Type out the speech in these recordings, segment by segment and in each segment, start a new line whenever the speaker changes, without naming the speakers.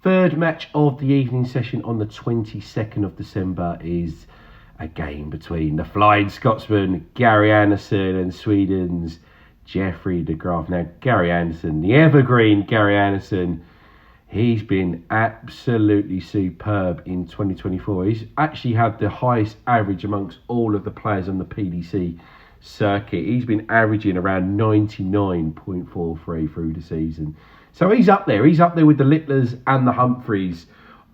Third match of the evening session on the 22nd of December is a game between the Flying Scotsman Gary Anderson and Sweden's Jeffrey de Graaf. Now, Gary Anderson, the evergreen Gary Anderson, he's been absolutely superb in 2024. He's actually had the highest average amongst all of the players on the PDC circuit. He's been averaging around 99.43 through the season. So he's up there. He's up there with the Littlers and the Humphreys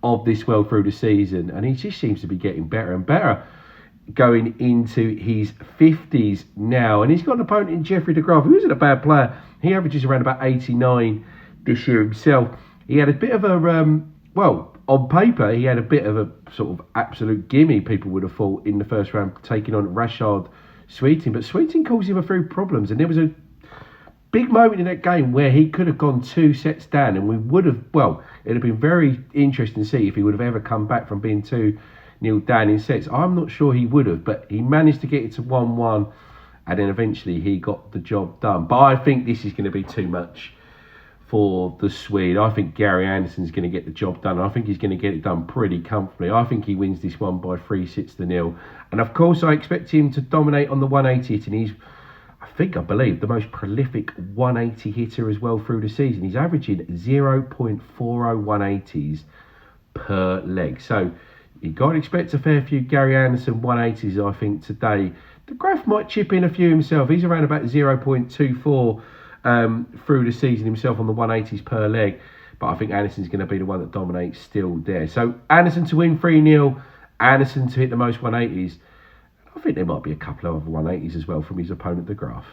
of this world through the season. And he just seems to be getting better and better, going into his 50s now. And he's got an opponent in Jeffrey de Graaf, who isn't a bad player. He averages around about 89 this year himself. He had a bit of a, on paper, he had a bit of a sort of absolute gimme, people would have thought, in the first round, taking on Rashad Sweeting. But Sweeting caused him a few problems. And there was a big moment in that game where he could have gone 2 sets down, and we would have, it'd have been very interesting to see if he would have ever come back from being 2-0 down in sets. I'm not sure he would have, but he managed to get it to 1-1, and then eventually he got the job done. But I think this is going to be too much for the Swede. I think Gary Anderson's going to get the job done. I think he's going to get it done pretty comfortably. I think he wins this one by 3-6-0. And of course, I expect him to dominate on the 180 hit, and he's, I believe, the most prolific 180 hitter as well through the season. He's averaging 0.40 180s per leg. So you've got to expect a fair few Gary Anderson 180s, I think, today. De Graaf might chip in a few himself. He's around about 0.24 through the season himself on the 180s per leg. But I think Anderson's going to be the one that dominates still there. So Anderson to win 3-0, Anderson to hit the most 180s. I think there might be a couple of other 180s as well from his opponent, de Graaf.